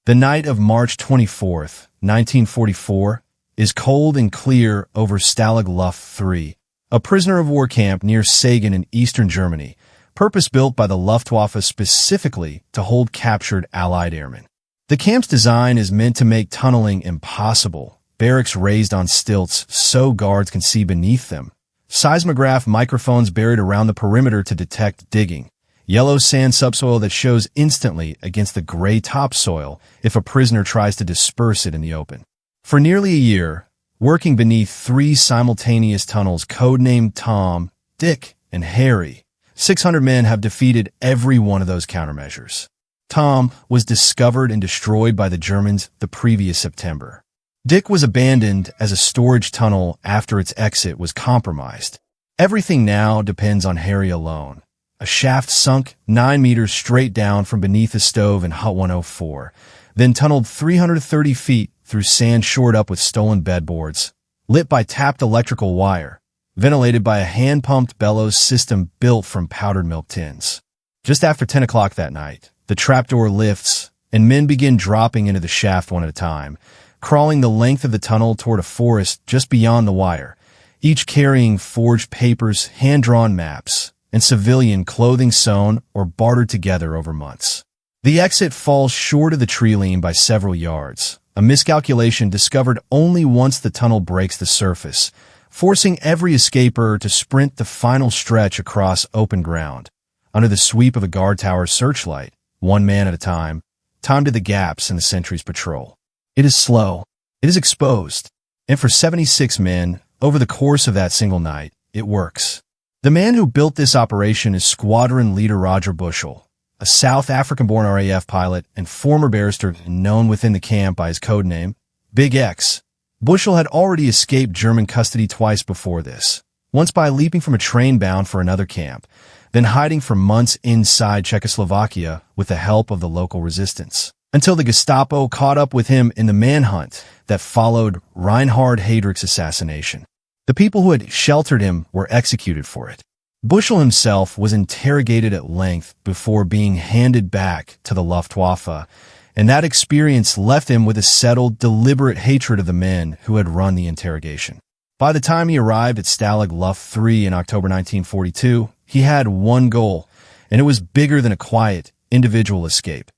The night of March 24th, 1944, is cold and clear over Stalag Luft III, a prisoner of war camp near Sagan in eastern Germany, purpose-built by the Luftwaffe specifically to hold captured Allied airmen. The camp's design is meant to make tunneling impossible, barracks raised on stilts so guards can see beneath them, seismograph microphones buried around the perimeter to detect digging, yellow sand subsoil that shows instantly against the gray topsoil if a prisoner tries to disperse it in the open. For nearly a year, working beneath 3 simultaneous tunnels codenamed Tom, Dick, and Harry, 600 men have defeated every one of those countermeasures. Tom was discovered and destroyed by the Germans the previous September. Dick was abandoned as a storage tunnel after its exit was compromised. Everything now depends on Harry alone. A shaft sunk 9 meters straight down from beneath a stove in Hut 104, then tunneled 330 feet through sand shored up with stolen bedboards, lit by tapped electrical wire, ventilated by a hand-pumped bellows system built from powdered milk tins. Just after 10 o'clock that night, the trapdoor lifts, and men begin dropping into the shaft one at a time, crawling the length of the tunnel toward a forest just beyond the wire, each carrying forged papers, hand-drawn maps, and civilian clothing sewn or bartered together over months. The exit falls short of the tree line by several yards, a miscalculation discovered only once the tunnel breaks the surface, forcing every escaper to sprint the final stretch across open ground, under the sweep of a guard tower searchlight, one man at a time, timed to the gaps in the sentry's patrol. It is slow, it is exposed, and for 76 men, over the course of that single night, it works. The man who built this operation is Squadron Leader Roger Bushell, a South African-born RAF pilot and former barrister known within the camp by his codename, Big X. Bushell had already escaped German custody twice before this, once by leaping from a train bound for another camp, then hiding for months inside Czechoslovakia with the help of the local resistance, until the Gestapo caught up with him in the manhunt that followed Reinhard Heydrich's assassination. The people who had sheltered him were executed for it. Bushell himself was interrogated at length before being handed back to the Luftwaffe, and that experience left him with a settled, deliberate hatred of the men who had run the interrogation. By the time he arrived at Stalag Luft III in October 1942, he had one goal, and it was bigger than a quiet, individual escape.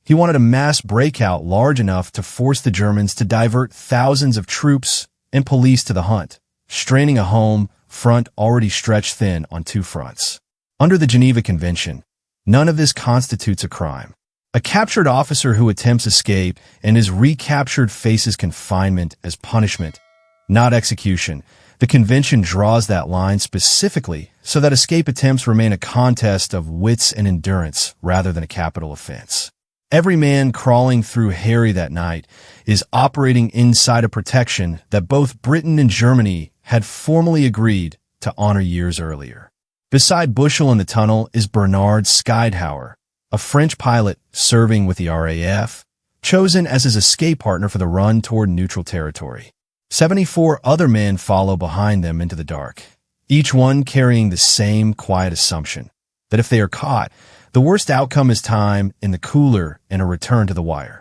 He wanted a mass breakout large enough to force the Germans to divert thousands of troops and police to the hunt, straining a home front already stretched thin on 2 fronts. Under the Geneva Convention, none of this constitutes a crime. A captured officer who attempts escape and is recaptured faces confinement as punishment, not execution. The convention draws that line specifically so that escape attempts remain a contest of wits and endurance rather than a capital offense. Every man crawling through Harry that night is operating inside a protection that both Britain and Germany had formally agreed to honor years earlier. Beside Bushell in the tunnel is Bernard Scheidhauer, a French pilot serving with the RAF, chosen as his escape partner for the run toward neutral territory. 74 other men follow behind them into the dark, each one carrying the same quiet assumption that if they are caught, the worst outcome is time in the cooler and a return to the wire.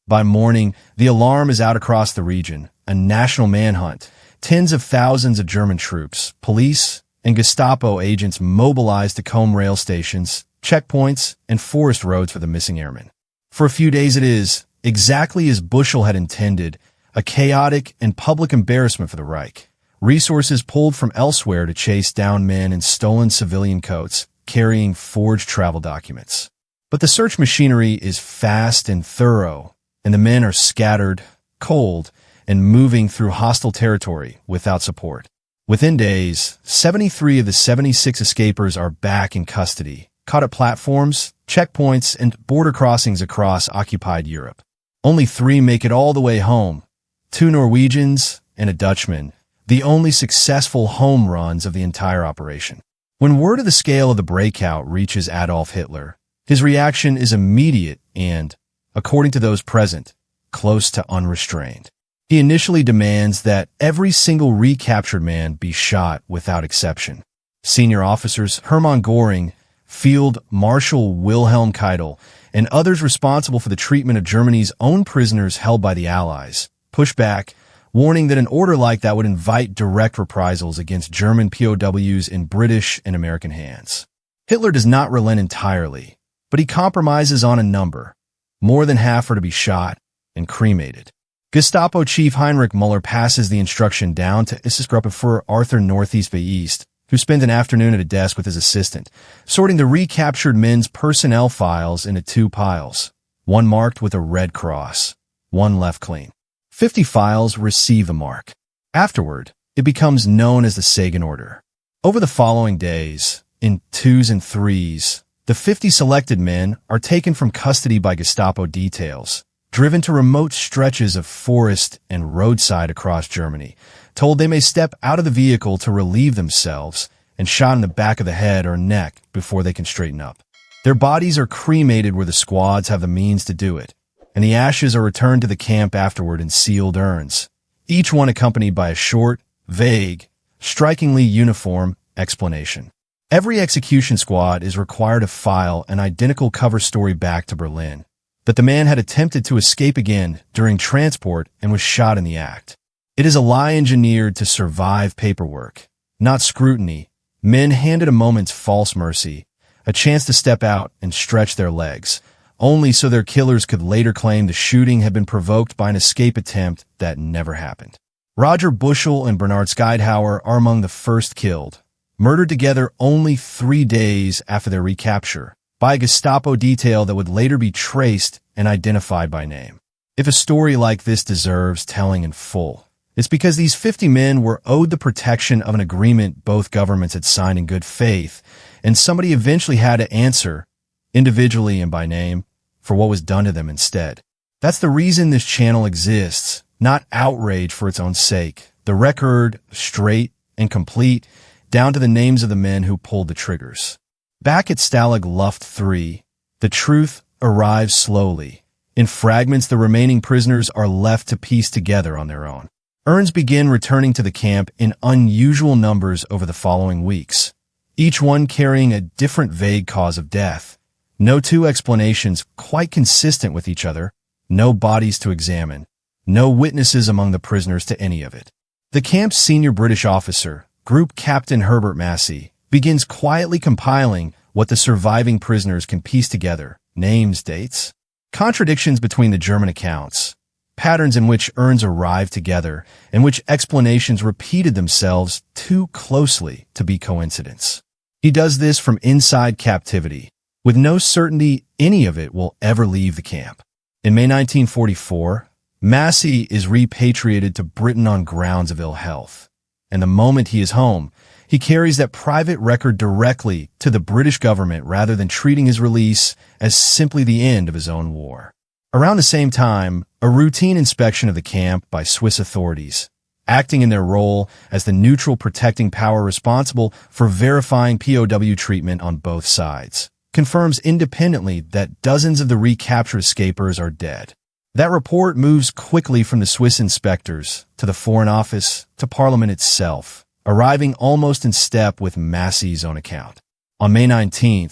By morning, the alarm is out across the region, a national manhunt. Tens of thousands of German troops, police, and Gestapo agents mobilized to comb rail stations, checkpoints, and forest roads for the missing airmen. For a few days it is, exactly as Bushell had intended, a chaotic and public embarrassment for the Reich. Resources pulled from elsewhere to chase down men in stolen civilian coats, carrying forged travel documents. But the search machinery is fast and thorough, and the men are scattered, cold, and moving through hostile territory without support. Within days, 73 of the 76 escapers are back in custody, caught at platforms, checkpoints, and border crossings across occupied Europe. Only 3 make it all the way home, 2 Norwegians and a Dutchman, the only successful home runs of the entire operation. When word of the scale of the breakout reaches Adolf Hitler, his reaction is immediate and, according to those present, close to unrestrained. He initially demands that every single recaptured man be shot without exception. Senior officers Hermann Göring, Field Marshal Wilhelm Keitel, and others responsible for the treatment of Germany's own prisoners held by the Allies, pushed back, warning that an order like that would invite direct reprisals against German POWs in British and American hands. Hitler does not relent entirely, but he compromises on a number. More than half are to be shot and cremated. Gestapo Chief Heinrich Müller passes the instruction down to Gruppe Arthur Northeast East, who spent an afternoon at a desk with his assistant, sorting the recaptured men's personnel files into 2 piles, one marked with a red cross, one left clean. 50 files receive a mark. Afterward, it becomes known as the Sagan Order. Over the following days, in 2s and 3s, the 50 selected men are taken from custody by Gestapo details, driven to remote stretches of forest and roadside across Germany, told they may step out of the vehicle to relieve themselves, and shot in the back of the head or neck before they can straighten up. Their bodies are cremated where the squads have the means to do it, and the ashes are returned to the camp afterward in sealed urns, each one accompanied by a short, vague, strikingly uniform explanation. Every execution squad is required to file an identical cover story back to Berlin, that the man had attempted to escape again during transport and was shot in the act. It is a lie engineered to survive paperwork, not scrutiny, men handed a moment's false mercy, a chance to step out and stretch their legs, only so their killers could later claim the shooting had been provoked by an escape attempt that never happened. Roger Bushell and Bernhard Scheidhauer are among the first killed, murdered together only 3 days after their recapture, by a Gestapo detail that would later be traced and identified by name. If a story like this deserves telling in full, it's because these 50 men were owed the protection of an agreement both governments had signed in good faith, and somebody eventually had to answer, individually and by name, for what was done to them instead. That's the reason this channel exists, not outrage for its own sake. The record, straight and complete, down to the names of the men who pulled the triggers. Back at Stalag Luft III, the truth arrives slowly. In fragments, the remaining prisoners are left to piece together on their own. Urns begin returning to the camp in unusual numbers over the following weeks, each one carrying a different vague cause of death. No 2 explanations quite consistent with each other, no bodies to examine, no witnesses among the prisoners to any of it. The camp's senior British officer, Group Captain Herbert Massey, begins quietly compiling what the surviving prisoners can piece together, names, dates, contradictions between the German accounts, patterns in which urns arrived together, and which explanations repeated themselves too closely to be coincidence. He does this from inside captivity, with no certainty any of it will ever leave the camp. In May 1944, Massey is repatriated to Britain on grounds of ill health, and the moment he is home, he carries that private record directly to the British government rather than treating his release as simply the end of his own war. Around the same time, a routine inspection of the camp by Swiss authorities, acting in their role as the neutral protecting power responsible for verifying POW treatment on both sides, confirms independently that dozens of the recaptured escapers are dead. That report moves quickly from the Swiss inspectors to the Foreign Office to Parliament itself, arriving almost in step with Massey's own account. On May 19,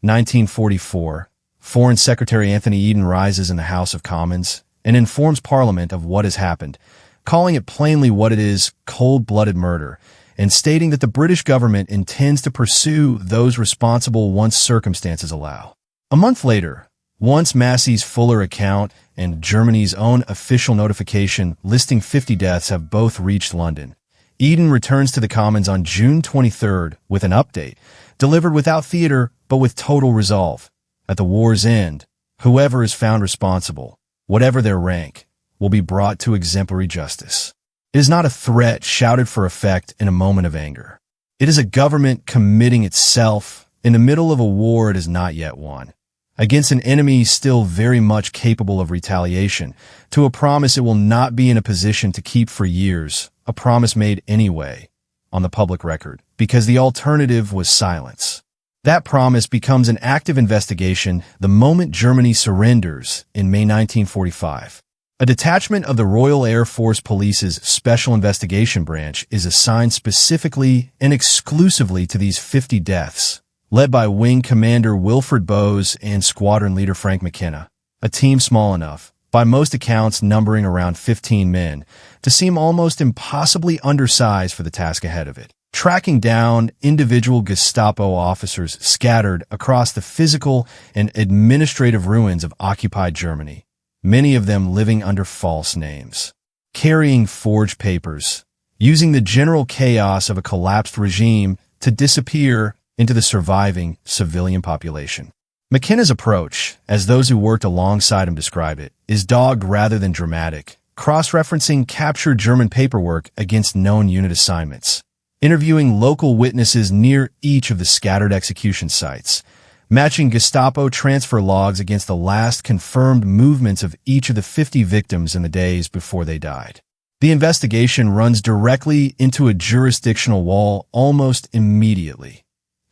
1944, Foreign Secretary Anthony Eden rises in the House of Commons and informs Parliament of what has happened, calling it plainly what it is, cold-blooded murder, and stating that the British government intends to pursue those responsible once circumstances allow. A month later, once Massey's fuller account and Germany's own official notification listing 50 deaths have both reached London, Eden returns to the Commons on June 23rd with an update, delivered without theater but with total resolve. At the war's end, whoever is found responsible, whatever their rank, will be brought to exemplary justice. It is not a threat shouted for effect in a moment of anger. It is a government committing itself in the middle of a war it has not yet won, against an enemy still very much capable of retaliation, to a promise it will not be in a position to keep for years, a promise made anyway, on the public record, because the alternative was silence. That promise becomes an active investigation the moment Germany surrenders in May 1945. A detachment of the Royal Air Force Police's Special Investigation Branch is assigned specifically and exclusively to these 50 deaths, led by Wing Commander Wilfred Bowes and Squadron Leader Frank McKenna, a team small enough, by most accounts numbering around 15 men, to seem almost impossibly undersized for the task ahead of it. Tracking down individual Gestapo officers scattered across the physical and administrative ruins of occupied Germany, many of them living under false names, carrying forged papers, using the general chaos of a collapsed regime to disappear into the surviving civilian population. McKenna's approach, as those who worked alongside him describe it, is dogged rather than dramatic, cross-referencing captured German paperwork against known unit assignments, interviewing local witnesses near each of the scattered execution sites, matching Gestapo transfer logs against the last confirmed movements of each of the 50 victims in the days before they died. The investigation runs directly into a jurisdictional wall almost immediately.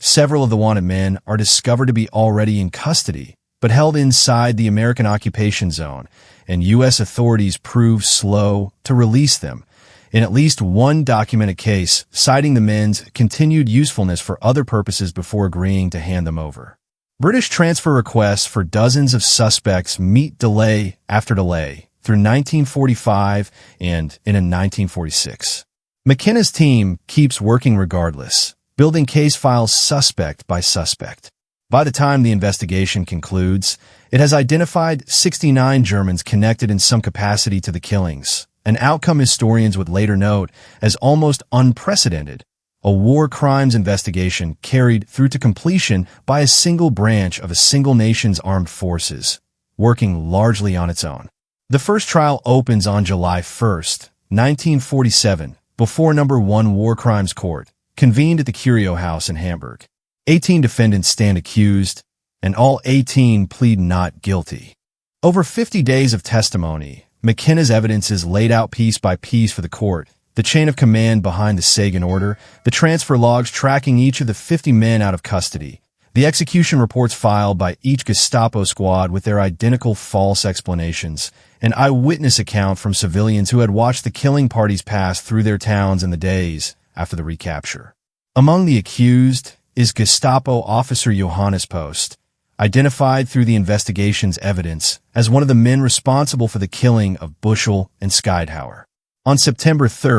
Several of the wanted men are discovered to be already in custody, but held inside the American occupation zone, and U.S. authorities prove slow to release them, in at least one documented case citing the men's continued usefulness for other purposes before agreeing to hand them over. British transfer requests for dozens of suspects meet delay after delay through 1945 and in 1946. McKenna's team keeps working regardless, building case files suspect by suspect. By the time the investigation concludes, it has identified 69 Germans connected in some capacity to the killings, an outcome historians would later note as almost unprecedented, a war crimes investigation carried through to completion by a single branch of a single nation's armed forces, working largely on its own. The first trial opens on July 1st, 1947, before No. 1 War Crimes Court, convened at the Curio House in Hamburg. 18 defendants stand accused, and all 18 plead not guilty. Over 50 days of testimony, McKenna's evidence is laid out piece by piece for the court, the chain of command behind the Sagan Order, the transfer logs tracking each of the 50 men out of custody, the execution reports filed by each Gestapo squad with their identical false explanations, an eyewitness account from civilians who had watched the killing parties pass through their towns in the days after the recapture. Among the accused is Gestapo officer Johannes Post, identified through the investigation's evidence as one of the men responsible for the killing of Bushell and Skeidhauer. On September 3,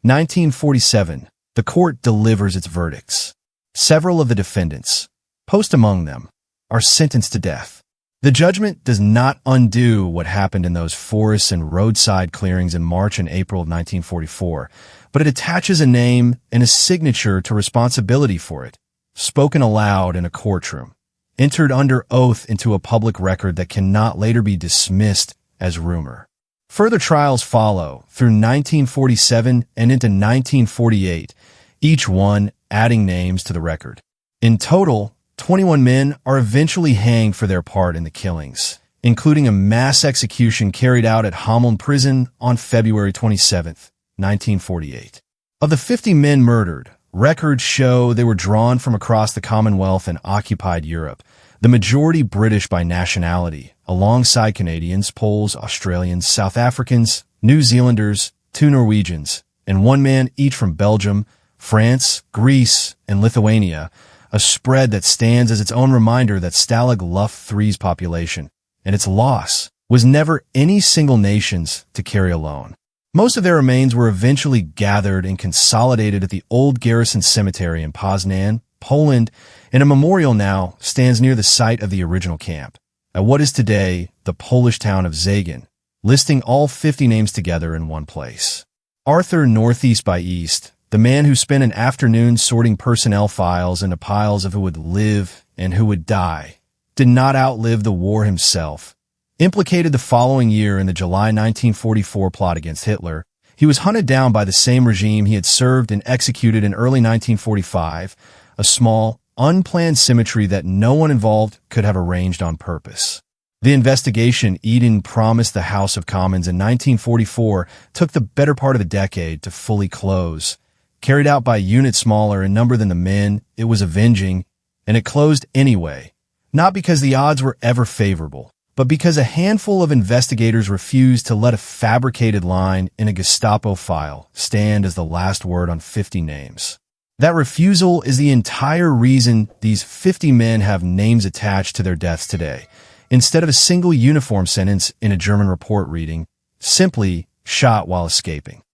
1947, the court delivers its verdicts. Several of the defendants, Post among them, are sentenced to death. The judgment does not undo what happened in those forests and roadside clearings in March and April of 1944, but it attaches a name and a signature to responsibility for it, spoken aloud in a courtroom, entered under oath into a public record that cannot later be dismissed as rumor. Further trials follow through 1947 and into 1948, each one adding names to the record. In total, 21 men are eventually hanged for their part in the killings, including a mass execution carried out at Hameln Prison on February 27, 1948. Of the 50 men murdered, records show they were drawn from across the Commonwealth and occupied Europe, the majority British by nationality, alongside Canadians, Poles, Australians, South Africans, New Zealanders, 2 Norwegians, and 1 man each from Belgium, France, Greece, and Lithuania, a spread that stands as its own reminder that Stalag Luft III's population and its loss was never any single nation's to carry alone. Most of their remains were eventually gathered and consolidated at the old garrison cemetery in Poznan, Poland, and a memorial now stands near the site of the original camp, at what is today the Polish town of Sagan, listing all 50 names together in one place. Arthur Northeast by East, the man who spent an afternoon sorting personnel files into piles of who would live and who would die, did not outlive the war himself. Implicated the following year in the July 1944 plot against Hitler, he was hunted down by the same regime he had served and executed in early 1945, a small, unplanned symmetry that no one involved could have arranged on purpose. The investigation Eden promised the House of Commons in 1944 took the better part of a decade to fully close. Carried out by a unit smaller in number than the men it was avenging, and it closed anyway, not because the odds were ever favorable, but because a handful of investigators refused to let a fabricated line in a Gestapo file stand as the last word on 50 names. That refusal is the entire reason these 50 men have names attached to their deaths today, instead of a single uniform sentence in a German report reading, simply shot while escaping.